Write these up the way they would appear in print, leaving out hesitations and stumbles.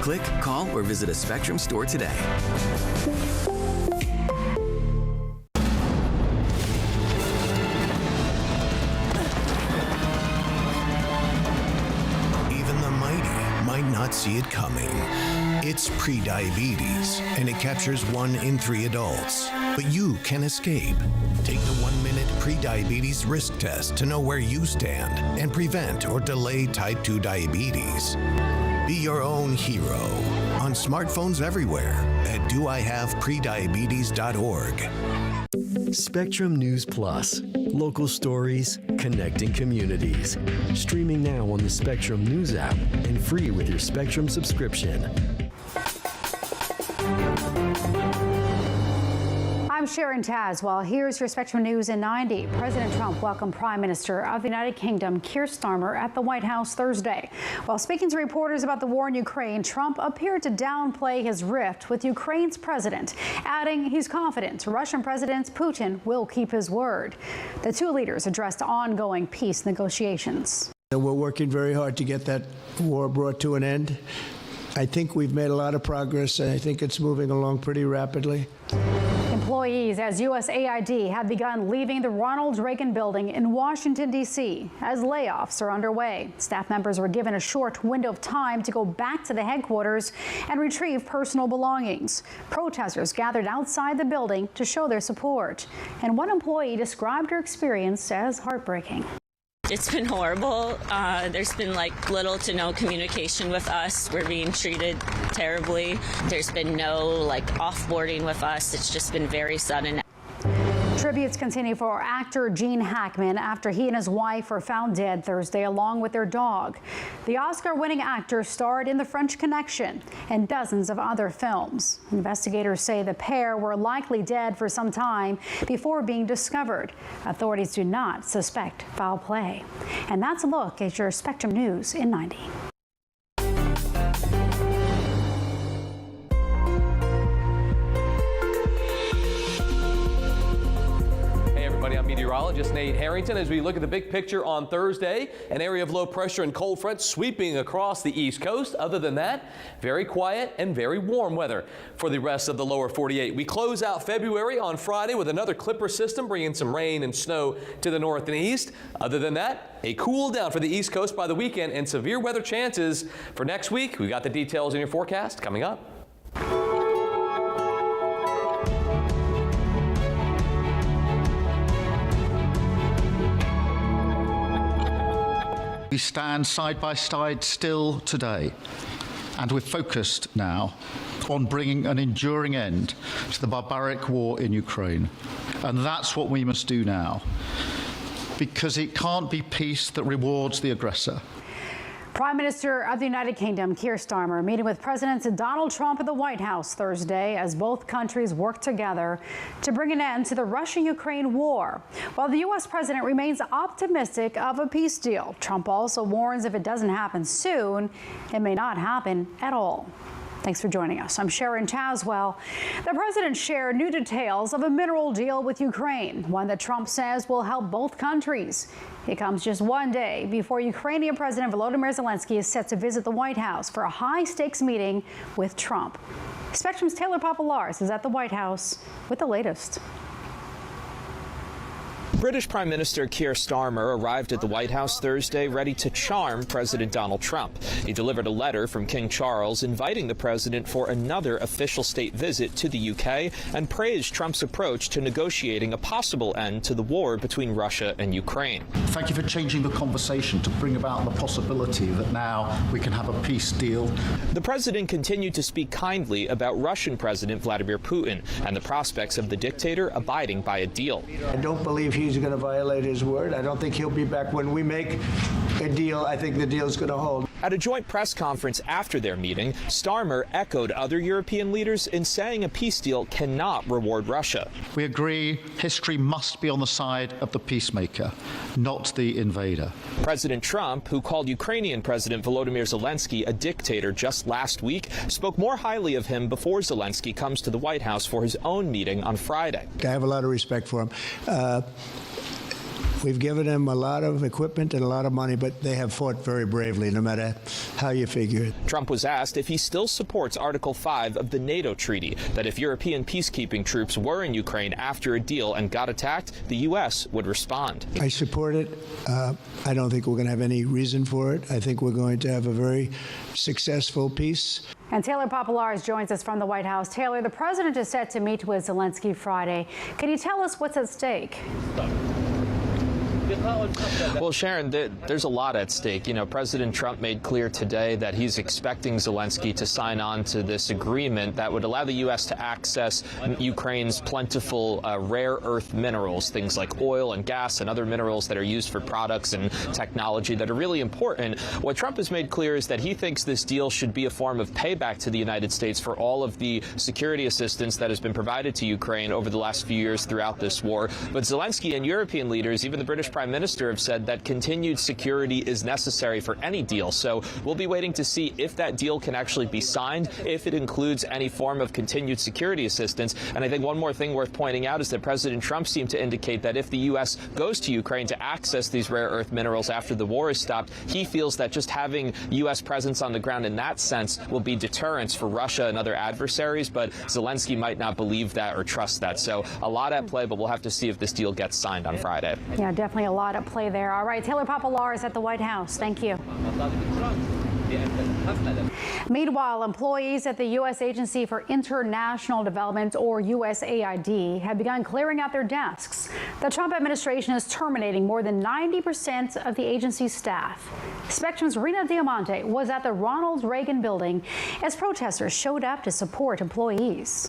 Click, call, or visit a Spectrum store today. Even the mighty might not see it coming. It's prediabetes, and it captures 1 in 3 adults. But you can escape. Take the 1-minute prediabetes risk test to know where you stand and prevent or delay type 2 diabetes. Be your own hero on smartphones everywhere at doihaveprediabetes.org. Spectrum News Plus. Local stories, connecting communities. Streaming now on the Spectrum News app and free with your Spectrum subscription. I'm Sharon Tazwell. Here's your Spectrum News in 90. President Trump welcomed Prime Minister of the United Kingdom, Keir Starmer, at the White House Thursday. While speaking to reporters about the war in Ukraine, Trump appeared to downplay his rift with Ukraine's president, adding he's confident Russian President Putin will keep his word. The two leaders addressed ongoing peace negotiations. We're working very hard to get that war brought to an end. I think we've made a lot of progress, and I think it's moving along pretty rapidly. Employees as USAID have begun leaving the Ronald Reagan building in Washington, D.C. as layoffs are underway. Staff members were given a short window of time to go back to the headquarters and retrieve personal belongings. Protesters gathered outside the building to show their support. And one employee described her experience as heartbreaking. It's been horrible. There's been little to no communication with us. We're being treated terribly. There's been no offboarding with us. It's just been very sudden. Tributes continue for actor Gene Hackman after he and his wife were found dead Thursday along with their dog. The Oscar-winning actor starred in The French Connection and dozens of other films. Investigators say the pair were likely dead for some time before being discovered. Authorities do not suspect foul play. And that's a look at your Spectrum News in 90. I'm meteorologist Nate Harrington. As we look at the big picture on Thursday, an area of low pressure and cold front sweeping across the East Coast. Other than that, very quiet and very warm weather for the rest of the lower 48. We close out February on Friday with another Clipper system bringing some rain and snow to the north and east. Other than that, a cool down for the East Coast by the weekend and severe weather chances for next week. We got the details in your forecast coming up. We stand side by side still today, and we're focused now on bringing an enduring end to the barbaric war in Ukraine. And that's what we must do now, because it can't be peace that rewards the aggressor. Prime Minister of the United Kingdom, Keir Starmer, meeting with President Donald Trump at the White House Thursday as both countries work together to bring an end to the Russia-Ukraine war. While the U.S. president remains optimistic of a peace deal, Trump also warns if it doesn't happen soon, it may not happen at all. Thanks for joining us. I'm Sharon Tazwell. The president shared new details of a mineral deal with Ukraine, one that Trump says will help both countries. It comes just one day before Ukrainian President Volodymyr Zelensky is set to visit the White House for a high-stakes meeting with Trump. Spectrum's Taylor Popolars is at the White House with the latest. British Prime Minister Keir Starmer arrived at the White House Thursday ready to charm President Donald Trump. He delivered a letter from King Charles inviting the president for another official state visit to the UK and praised Trump's approach to negotiating a possible end to the war between Russia and Ukraine. Thank you for changing the conversation to bring about the possibility that now we can have a peace deal. The president continued to speak kindly about Russian President Vladimir Putin and the prospects of the dictator abiding by a deal. I don't believe he's going to violate his word. I don't think he'll be back. When we make a deal, I think the deal is going to hold. At a joint press conference after their meeting, Starmer echoed other European leaders in saying a peace deal cannot reward Russia. We agree history must be on the side of the peacemaker, not the invader. President Trump, who called Ukrainian President Volodymyr Zelensky a dictator just last week, spoke more highly of him before Zelensky comes to the White House for his own meeting on Friday. I have a lot of respect for him. We've given them a lot of equipment and a lot of money, but they have fought very bravely, no matter how you figure it. Trump was asked if he still supports Article 5 of the NATO treaty, that if European peacekeeping troops were in Ukraine after a deal and got attacked, the U.S. would respond. I support it. I don't think we're going to have any reason for it. I think we're going to have a very successful peace. And Taylor Populares joins us from the White House. Taylor, the president is set to meet with Zelensky Friday. Can you tell us what's at stake? Well, Sharon, there's a lot at stake. You know, President Trump made clear today that he's expecting Zelensky to sign on to this agreement that would allow the U.S. to access Ukraine's plentiful rare earth minerals, things like oil and gas and other minerals that are used for products and technology that are really important. What Trump has made clear is that he thinks this deal should be a form of payback to the United States for all of the security assistance that has been provided to Ukraine over the last few years throughout this war. But Zelensky and European leaders, even the British Prime Minister, have said that continued security is necessary for any deal. So we'll be waiting to see if that deal can actually be signed, if it includes any form of continued security assistance. And I think one more thing worth pointing out is that President Trump seemed to indicate that if the U.S. goes to Ukraine to access these rare earth minerals after the war is stopped, he feels that just having U.S. presence on the ground in that sense will be deterrence for Russia and other adversaries. But Zelensky might not believe that or trust that. So a lot at play, but we'll have to see if this deal gets signed on Friday. Yeah, definitely a lot at play there. All right, Taylor Populares at the White House. Thank you. Meanwhile, employees at the U.S. Agency for International Development, or USAID, have begun clearing out their desks. The Trump administration is terminating more than 90% of the agency's staff. Spectrum's Rena Diamante was at the Ronald Reagan building as protesters showed up to support employees.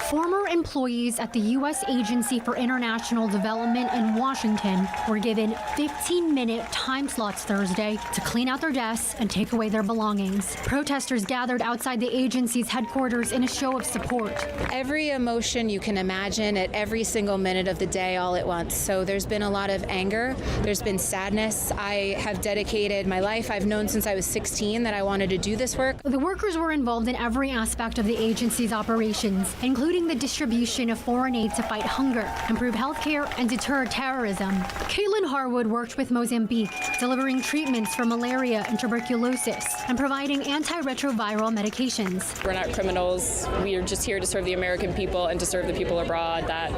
Former employees at the U.S. Agency for International Development in Washington were given 15-minute time slots Thursday to clean out their desks and take away their belongings. Protesters gathered outside the agency's headquarters in a show of support. Every emotion you can imagine at every single minute of the day all at once. So there's been a lot of anger. There's been sadness. I have dedicated my life. I've known since I was 16 that I wanted to do this work. The workers were involved in every aspect of the agency's operations, including the distribution of foreign aid to fight hunger, improve healthcare, and deter terrorism. Caitlin Harwood worked with Mozambique, delivering treatments for malaria and tuberculosis, and providing antiretroviral medications. We're not criminals. We are just here to serve the American people and to serve the people abroad that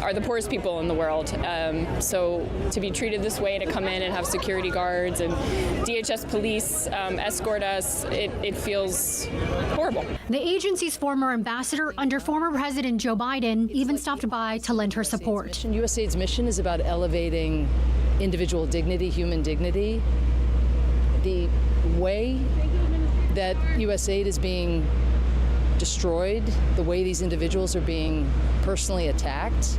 are the poorest people in the world. So to be treated this way, to come in and have security guards and DHS police escort us, it feels horrible. The agency's former ambassador under former President Joe Biden even stopped by to lend her support. USAID's mission is about elevating individual dignity, human dignity. The way that USAID is being destroyed, the way these individuals are being personally attacked,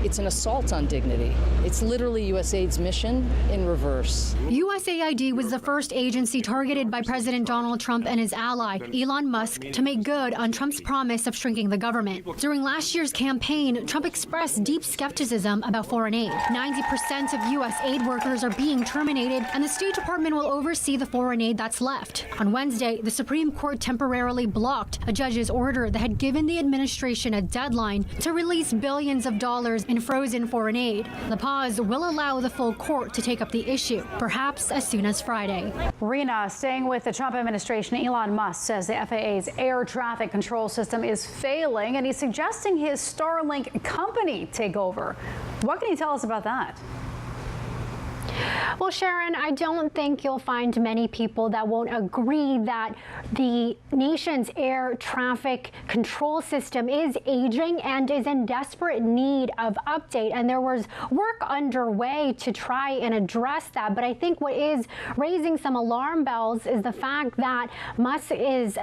it's an assault on dignity. It's literally USAID's mission in reverse. USAID was the first agency targeted by President Donald Trump and his ally, Elon Musk, to make good on Trump's promise of shrinking the government. During last year's campaign, Trump expressed deep skepticism about foreign aid. 90% of U.S. aid workers are being terminated, and the State Department will oversee the foreign aid that's left. On Wednesday, the Supreme Court temporarily blocked a judge's order that had given the administration a deadline to release billions of dollars in frozen foreign aid. The pause will allow the full court to take up the issue, perhaps as soon as Friday. Rena, staying with the Trump administration, Elon Musk says the FAA's air traffic control system is failing, and he's suggesting his Starlink company take over. What can you tell us about that? Well, Sharon, I don't think you'll find many people that won't agree that the nation's air traffic control system is aging and is in desperate need of update. And there was work underway to try and address that. But I think what is raising some alarm bells is the fact that Musk's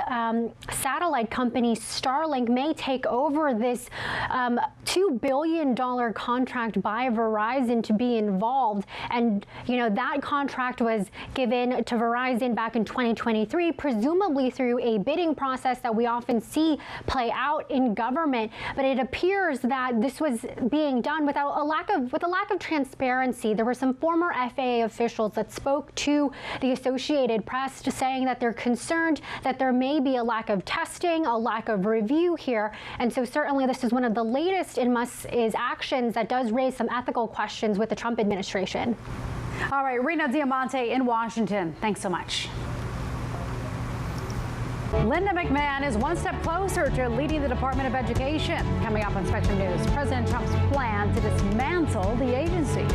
satellite company Starlink may take over this $2 billion contract by Verizon to be involved. And You know, that contract was given to Verizon back in 2023, presumably through a bidding process that we often see play out in government. But it appears that this was being done with a lack of transparency. There were some former FAA officials that spoke to the Associated Press saying that they're concerned that there may be a lack of testing, a lack of review here. And so certainly this is one of the latest in Musk's actions that does raise some ethical questions with the Trump administration. All right, Rena Diamante in Washington. Thanks so much. Linda McMahon is one step closer to leading the Department of Education. Coming up on Spectrum News, President Trump's plan to dismantle the agency.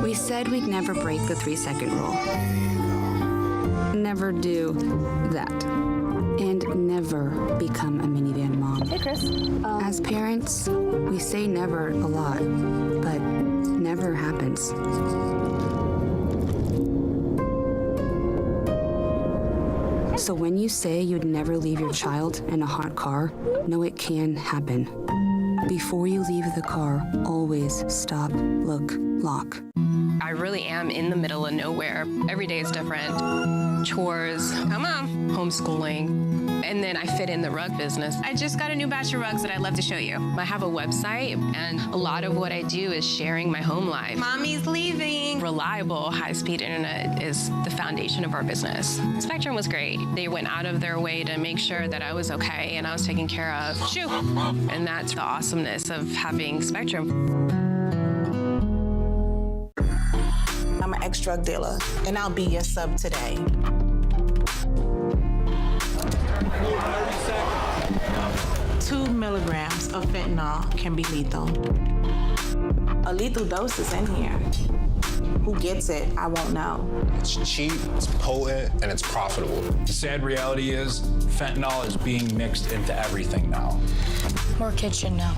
We said we'd never break the 3-second rule. Never do that. And never become a minivan mom. Hey, Chris. As parents, we say never a lot, but never happens. So when you say you'd never leave your child in a hot car, know it can happen. Before you leave the car, always stop, look, lock. I really am in the middle of nowhere. Every day is different. Chores, come on, homeschooling, and then I fit in the rug business. I just got a new batch of rugs that I'd love to show you. I have a website, and a lot of what I do is sharing my home life. Mommy's leaving. Reliable, high-speed internet is the foundation of our business. Spectrum was great. They went out of their way to make sure that I was okay and I was taken care of. Shoo! And that's the awesomeness of having Spectrum. I'm an ex-drug dealer, and I'll be your sub today. 2 milligrams of fentanyl can be lethal. A lethal dose is in here. Who gets it, I won't know. It's cheap, it's potent, and it's profitable. The sad reality is fentanyl is being mixed into everything now. More kitchen now.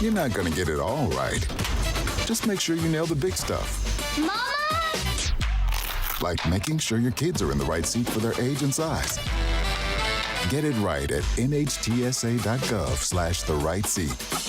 You're not gonna get it all right. Just make sure you nail the big stuff. Mama! Like making sure your kids are in the right seat for their age and size. Get it right at nhtsa.gov/the-right-seat.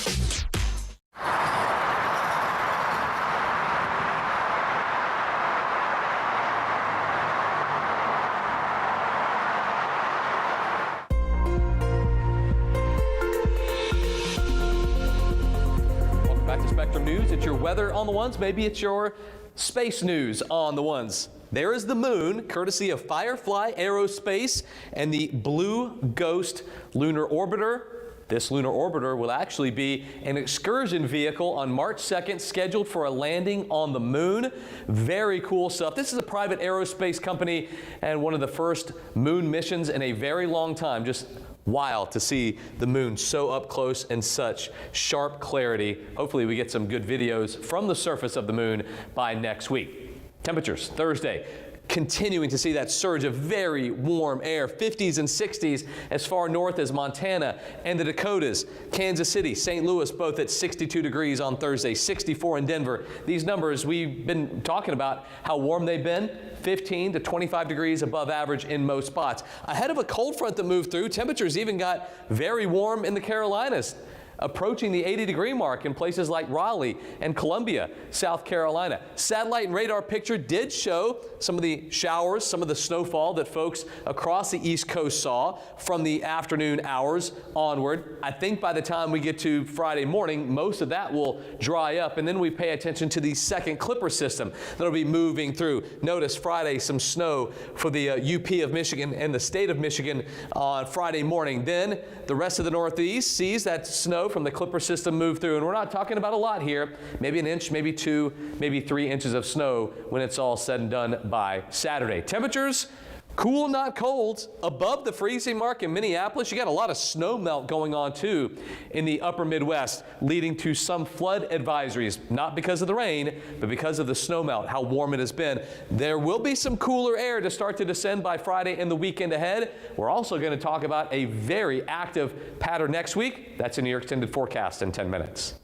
News. It's your weather on the ones. Maybe it's your space news on the ones. There is the moon, courtesy of Firefly Aerospace and the Blue Ghost lunar orbiter. This lunar orbiter will actually be an excursion vehicle on March 2nd, scheduled for a landing on the moon. Very cool stuff. This is a private aerospace company and one of the first moon missions in a very long time. Just wild to see the moon so up close and such sharp clarity. Hopefully we get some good videos from the surface of the moon by next week. Temperatures Thursday. Continuing to see that surge of very warm air, 50s and 60s as far north as Montana and the Dakotas. Kansas City, St. Louis, both at 62 degrees on Thursday, 64 in Denver. These numbers, we've been talking about how warm they've been, 15 to 25 degrees above average in most spots. Ahead of a cold front that moved through, temperatures even got very warm in the Carolinas, approaching the 80-degree mark in places like Raleigh and Columbia, South Carolina. Satellite and radar picture did show some of the showers, some of the snowfall that folks across the East Coast saw from the afternoon hours onward. I think by the time we get to Friday morning, most of that will dry up, and then we pay attention to the second Clipper system that'll be moving through. Notice Friday, some snow for the UP of Michigan and the state of Michigan on Friday morning. Then the rest of the Northeast sees that snow from the Clipper system move through, and we're not talking about a lot here, maybe an inch, maybe 2, maybe 3 inches of snow when it's all said and done by Saturday. Temperatures Cool, not cold. Above the freezing mark in Minneapolis, you got a lot of snow melt going on too in the upper Midwest, leading to some flood advisories, not because of the rain, but because of the snow melt, how warm it has been. There will be some cooler air to start to descend by Friday and the weekend ahead. We're also going to talk about a very active pattern next week. That's in your extended forecast in 10 minutes.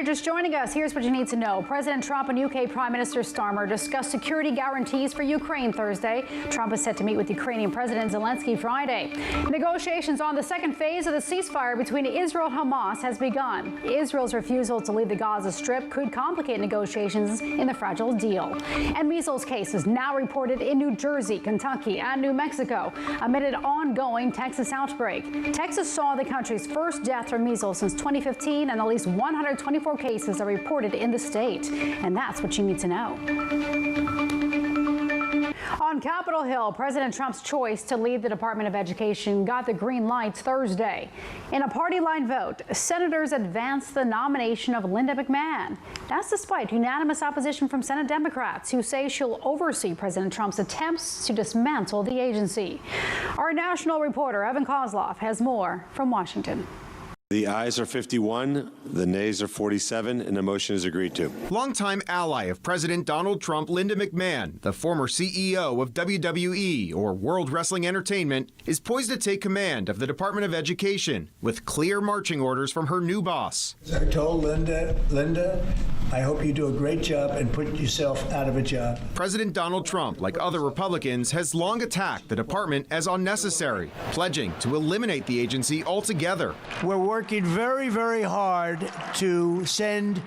Just joining us, here's what you need to know. President Trump and UK Prime Minister Starmer discussed security guarantees for Ukraine Thursday. Trump is set to meet with Ukrainian President Zelensky Friday. Negotiations on the second phase of the ceasefire between Israel and Hamas has begun. Israel's refusal to leave the Gaza Strip could complicate negotiations in the fragile deal. And measles cases now reported in New Jersey, Kentucky, and New Mexico amid an ongoing Texas outbreak. Texas saw the country's first death from measles since 2015, and at least 124 cases are reported in the state. And that's what you need to know. On Capitol Hill, President Trump's choice to lead the Department of Education got the green light Thursday. In a party line vote, senators advanced the nomination of Linda McMahon. That's despite unanimous opposition from Senate Democrats who say she'll oversee President Trump's attempts to dismantle the agency. Our national reporter, Evan Kozloff, has more from Washington. The ayes are 51, the nays are 47, and the motion is agreed to. Longtime ally of President Donald Trump, Linda McMahon, the former CEO of WWE, or World Wrestling Entertainment, is poised to take command of the Department of Education with clear marching orders from her new boss. I told Linda, I hope you do a great job and put yourself out of a job. President Donald Trump, like other Republicans, has long attacked the department as unnecessary, pledging to eliminate the agency altogether. We're working very, very hard to send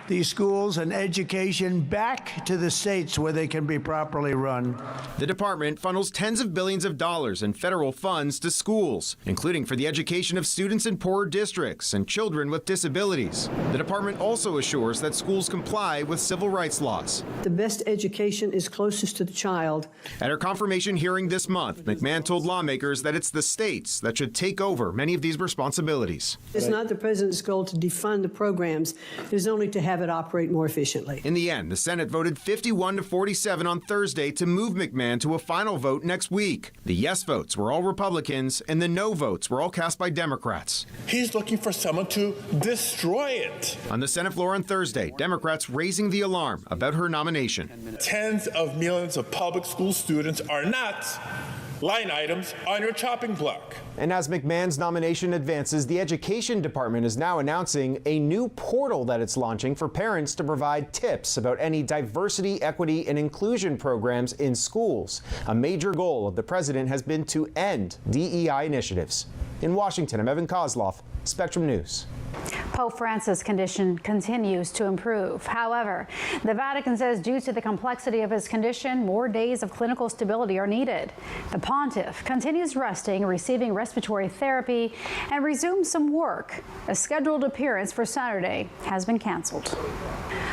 these schools and education back to the states where they can be properly run. The department funnels tens of billions of dollars in federal funds to schools, including for the education of students in poorer districts and children with disabilities. The department also assures that schools comply with civil rights laws. The best education is closest to the child. At her confirmation hearing this month, McMahon told lawmakers that it's the states that should take over many of these responsibilities. It's not the president's goal to defund the programs. It is only to have it operate more efficiently. In the end, the Senate voted 51-47 on Thursday to move McMahon to a final vote next week. The yes votes were all Republicans, and the no votes were all cast by Democrats. He's looking for someone to destroy it. On the Senate floor on Thursday, Democrats raising the alarm about her nomination. Tens of millions of public school students are not line items on your chopping block. And as McMahon's nomination advances, the Education Department is now announcing a new portal that it's launching for parents to provide tips about any diversity, equity, and inclusion programs in schools. A major goal of the president has been to end DEI initiatives. In Washington, I'm Evan Kozloff, Spectrum News. Pope Francis' condition continues to improve. However, the Vatican says due to the complexity of his condition, more days of clinical stability are needed. The pontiff continues resting, receiving respiratory therapy, and resumes some work. A scheduled appearance for Saturday has been canceled.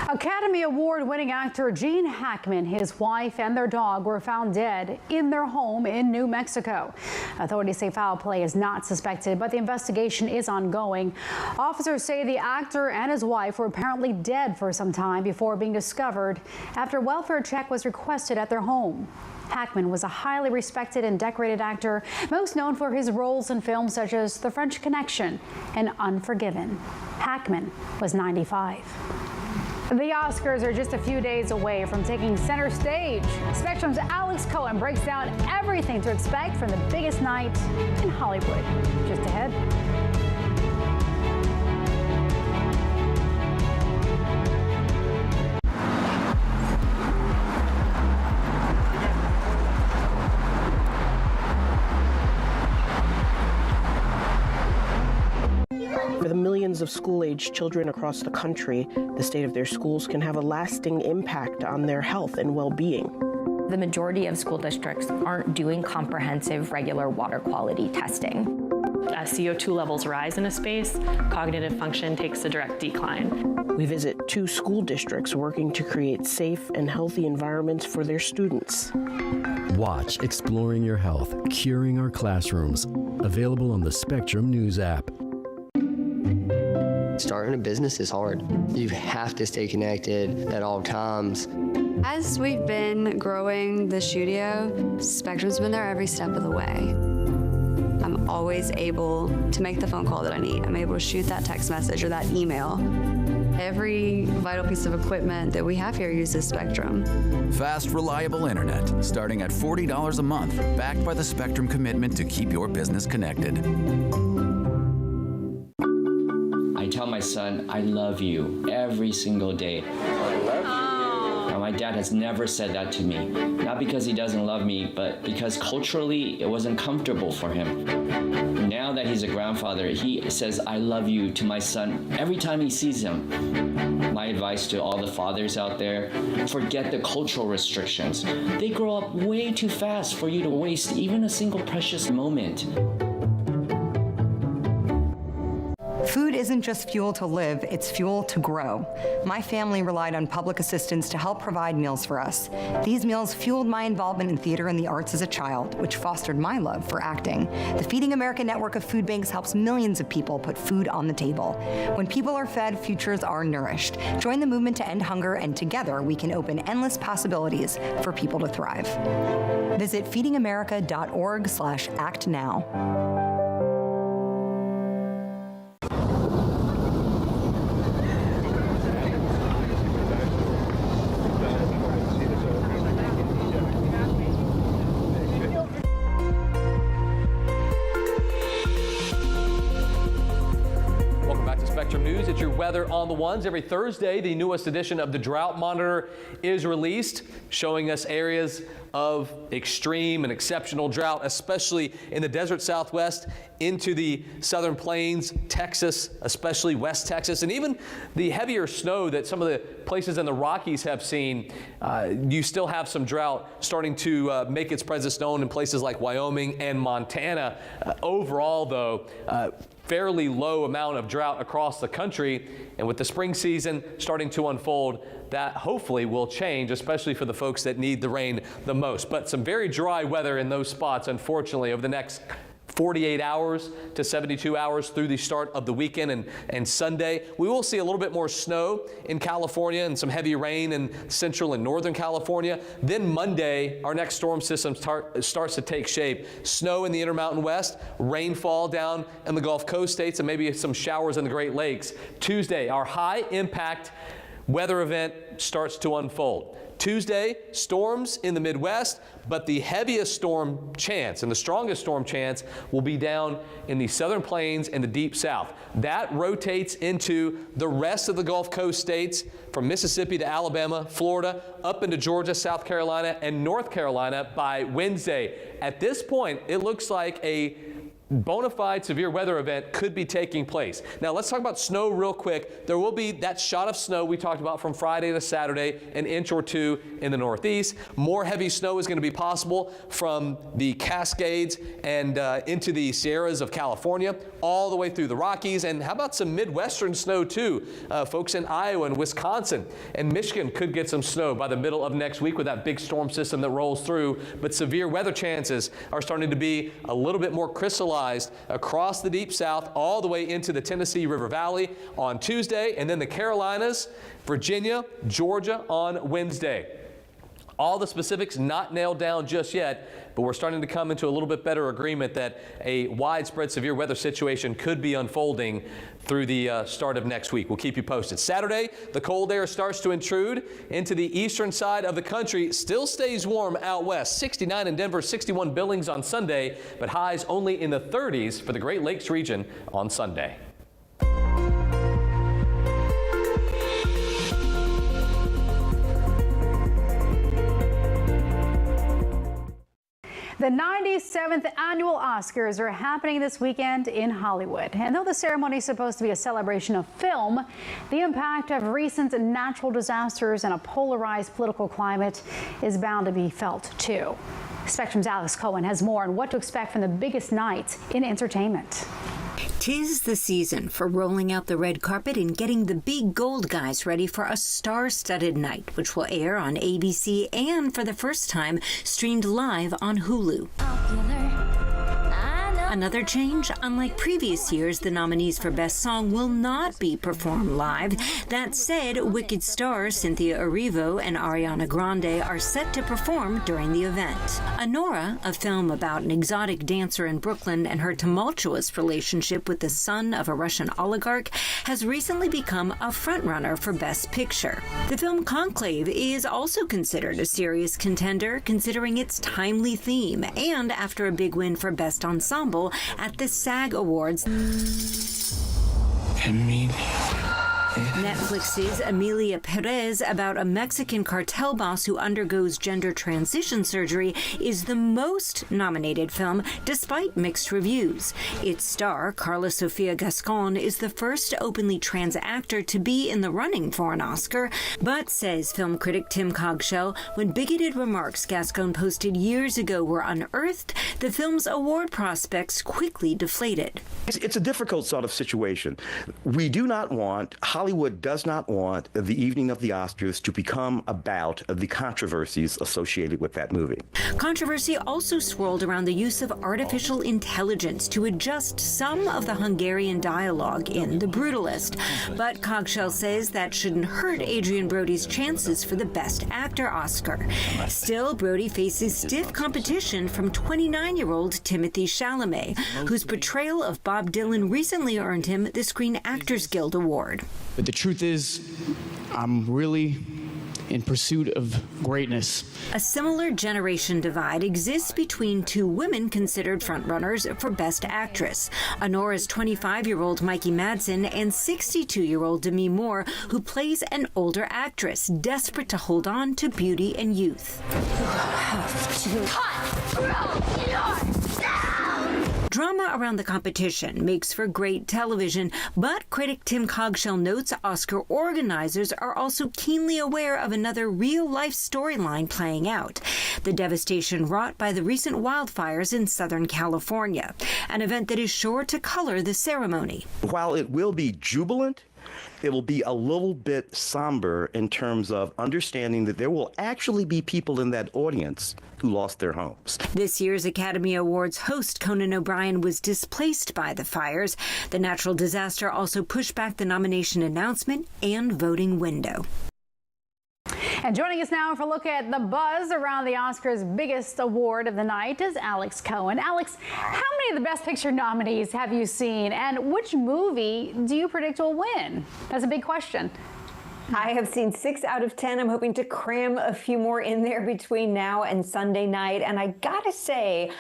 Academy Award-winning actor Gene Hackman, his wife, and their dog were found dead in their home in New Mexico. Authorities say foul play is not suspected, but the investigation is ongoing. Officers say the actor and his wife were apparently dead for some time before being discovered after a welfare check was requested at their home. Hackman was a highly respected and decorated actor, most known for his roles in films such as The French Connection and Unforgiven. Hackman was 95. The Oscars are just a few days away from taking center stage. Spectrum's Alex Cohen breaks down everything to expect from the biggest night in Hollywood. Just ahead. For the millions of school-age children across the country, the state of their schools can have a lasting impact on their health and well-being. The majority of school districts aren't doing comprehensive regular water quality testing. CO2 levels rise in a space, cognitive function takes a direct decline. We visit 2 school districts working to create safe and healthy environments for their students. Watch Exploring Your Health, Curing Our Classrooms, available on the Spectrum News app. Starting a business is hard. You have to stay connected at all times. As we've been growing the studio, Spectrum's been there every step of the way. I'm always able to make the phone call that I need. I'm able to shoot that text message or that email. Every vital piece of equipment that we have here uses Spectrum. Fast, reliable internet, starting at $40 a month, backed by the Spectrum commitment to keep your business connected. I tell my son, I love you every single day. Now, my dad has never said that to me. Not because he doesn't love me, but because culturally it wasn't comfortable for him. Now that he's a grandfather, he says, I love you to my son every time he sees him. My advice to all the fathers out there, forget the cultural restrictions. They grow up way too fast for you to waste even a single precious moment. Food isn't just fuel to live, it's fuel to grow. My family relied on public assistance to help provide meals for us. These meals fueled my involvement in theater and the arts as a child, which fostered my love for acting. The Feeding America network of food banks helps millions of people put food on the table. When people are fed, futures are nourished. Join the movement to end hunger, and together we can open endless possibilities for people to thrive. Visit feedingamerica.org/actnow. News. It's your weather on the ones. Every Thursday, the newest edition of the Drought Monitor is released, showing us areas of extreme and exceptional drought, especially in the desert Southwest, into the southern plains, Texas, especially West Texas, and even the heavier snow that some of the places in the Rockies have seen. You still have some drought starting to make its presence known in places like Wyoming and Montana. Overall, though, fairly low amount of drought across the country, and with the spring season starting to unfold, that hopefully will change, especially for the folks that need the rain the most. But some very dry weather in those spots, unfortunately, over the next 48 hours to 72 hours through the start of the weekend and Sunday. We will see a little bit more snow in California and some heavy rain in central and northern California. Then Monday, our next storm system starts to take shape. Snow in the Intermountain West, rainfall down in the Gulf Coast states, and maybe some showers in the Great Lakes. Tuesday, our high impact weather event starts to unfold. Tuesday, storms in the Midwest, but the heaviest storm chance and the strongest storm chance will be down in the southern plains and the deep south. That rotates into the rest of the Gulf Coast states from Mississippi to Alabama, Florida, up into Georgia, South Carolina, and North Carolina by Wednesday. At this point, it looks like a bona fide severe weather event could be taking place. Now let's talk about snow real quick. There will be that shot of snow we talked about from Friday to Saturday, an inch or two in the Northeast. More heavy snow is going to be possible from the Cascades and into the Sierras of California, all the way through the Rockies. And how about some Midwestern snow too? Folks in Iowa and Wisconsin and Michigan could get some snow by the middle of next week with that big storm system that rolls through. But severe weather chances are starting to be a little bit more crystallized across the deep south all the way into the Tennessee River Valley on Tuesday, and then the Carolinas, Virginia, Georgia on Wednesday. All the specifics not nailed down just yet, but we're starting to come into a little bit better agreement that a widespread severe weather situation could be unfolding through the start of next week. We'll keep you posted. Saturday, the cold air starts to intrude into the eastern side of the country. Still stays warm out west. 69 in Denver, 61 Billings on Sunday, but highs only in the 30s for the Great Lakes region on Sunday. The 97th annual Oscars are happening this weekend in Hollywood. And though the ceremony is supposed to be a celebration of film, the impact of recent natural disasters and a polarized political climate is bound to be felt too. Spectrum's Alex Cohen has more on what to expect from the biggest night in entertainment. 'Tis the season for rolling out the red carpet and getting the big gold guys ready for a star-studded night, which will air on ABC and, for the first time, streamed live on Hulu. Another change, unlike previous years, the nominees for Best Song will not be performed live. That said, Wicked stars Cynthia Erivo and Ariana Grande are set to perform during the event. Anora, a film about an exotic dancer in Brooklyn and her tumultuous relationship with the son of a Russian oligarch, has recently become a frontrunner for Best Picture. The film Conclave is also considered a serious contender, considering its timely theme, and after a big win for Best Ensemble at the SAG Awards. Netflix's Emilia Perez, about a Mexican cartel boss who undergoes gender transition surgery, is the most nominated film, despite mixed reviews. Its star, Carla Sofia Gascon, is the first openly trans actor to be in the running for an Oscar, but, says film critic Tim Cogshell, when bigoted remarks Gascon posted years ago were unearthed, the film's award prospects quickly deflated. It's a difficult sort of situation. We do not want, Hollywood does not want the evening of the Oscars to become about the controversies associated with that movie. Controversy also swirled around the use of artificial intelligence to adjust some of the Hungarian dialogue in The Brutalist. But Cogshell says that shouldn't hurt Adrian Brody's chances for the Best Actor Oscar. Still, Brody faces stiff competition from 29-year-old Timothée Chalamet, whose portrayal of Bob Dylan recently earned him the Screen Actors Guild Award. But the truth is, I'm really in pursuit of greatness. A similar generation divide exists between two women considered frontrunners for Best Actress, Anora's 25-year-old Mikey Madsen and 62-year-old Demi Moore, who plays an older actress desperate to hold on to beauty and youth. Drama around the competition makes for great television, but critic Tim Cogshell notes Oscar organizers are also keenly aware of another real-life storyline playing out: the devastation wrought by the recent wildfires in Southern California, an event that is sure to color the ceremony. While it will be jubilant, it will be a little bit somber in terms of understanding that there will actually be people in that audience who lost their homes. This year's Academy Awards host Conan O'Brien was displaced by the fires. The natural disaster also pushed back the nomination announcement and voting window. And joining us now for a look at the buzz around the Oscars' biggest award of the night is Alex Cohen. Alex, how many of the Best Picture nominees have you seen, and which movie do you predict will win? That's a big question. I have seen 6 out of 10. I'm hoping to cram a few more in there between now and Sunday night. And I gotta say,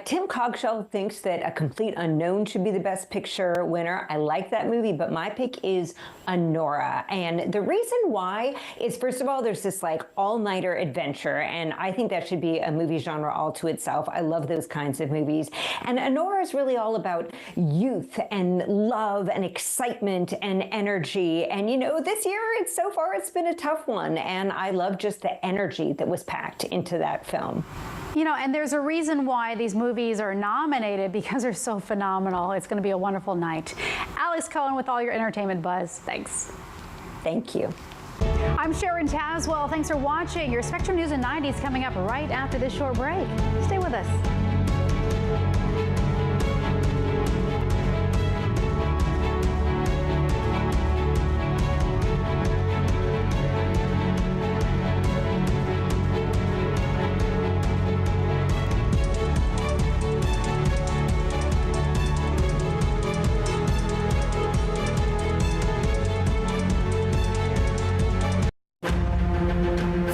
Tim Cogshell thinks that A Complete Unknown should be the Best Picture winner. I like that movie, but my pick is Anora. And the reason why is, first of all, there's this like all-nighter adventure, and I think that should be a movie genre all to itself. I love those kinds of movies. And Anora is really all about youth and love and excitement and energy. And you know, this year so far it's been a tough one, and I love just the energy that was packed into that film. You know, and there's a reason why these movies are nominated, because they're so phenomenal. It's going to be a wonderful night. Alex Cohen with all your entertainment buzz. Thanks. Thank you. I'm Sharon Tazwell. Thanks for watching. Your Spectrum News in 90 is coming up right after this short break. Stay with us.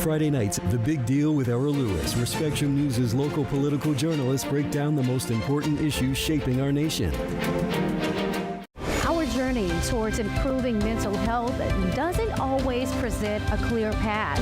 Friday nights, The Big Deal with Errol Lewis, where Spectrum News' local political journalists break down the most important issues shaping our nation. Our journey towards improving mental health doesn't always present a clear path.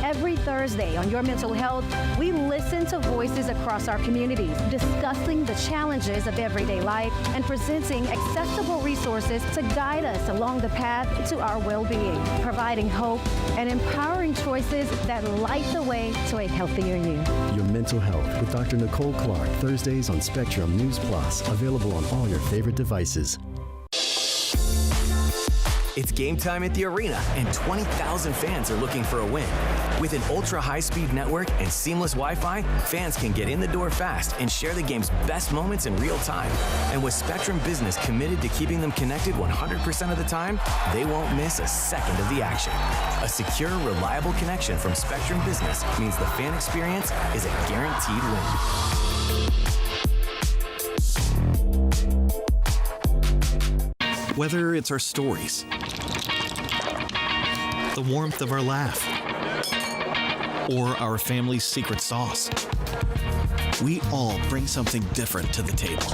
Every Thursday on Your Mental Health, we listen to voices across our communities, discussing the challenges of everyday life and presenting accessible resources to guide us along the path to our well-being, providing hope and empowering choices that light the way to a healthier you. Your Mental Health with Dr. Nicole Clark, Thursdays on Spectrum News Plus, available on all your favorite devices. It's game time at the arena, and 20,000 fans are looking for a win. With an ultra-high-speed network and seamless Wi-Fi, fans can get in the door fast and share the game's best moments in real time. And with Spectrum Business committed to keeping them connected 100% of the time, they won't miss a second of the action. A secure, reliable connection from Spectrum Business means the fan experience is a guaranteed win. Whether it's our stories, the warmth of our laugh, or our family's secret sauce, we all bring something different to the table.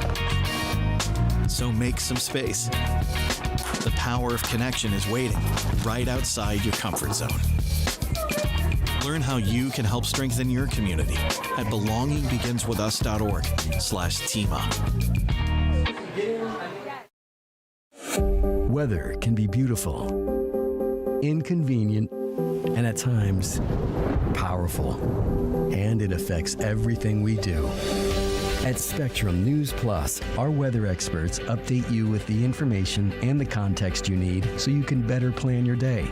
So make some space. The power of connection is waiting right outside your comfort zone. Learn how you can help strengthen your community at belongingbeginswithus.org/teamup. Weather can be beautiful, inconvenient, and at times powerful. And it affects everything we do. At Spectrum News Plus, our weather experts update you with the information and the context you need so you can better plan your day.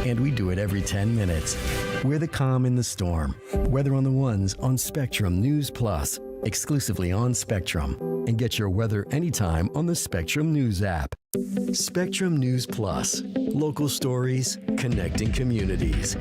And we do it every 10 minutes. We're the calm in the storm. Weather on the Ones on Spectrum News Plus, exclusively on Spectrum. And get your weather anytime on the Spectrum News app. Spectrum News Plus, local stories, connecting communities.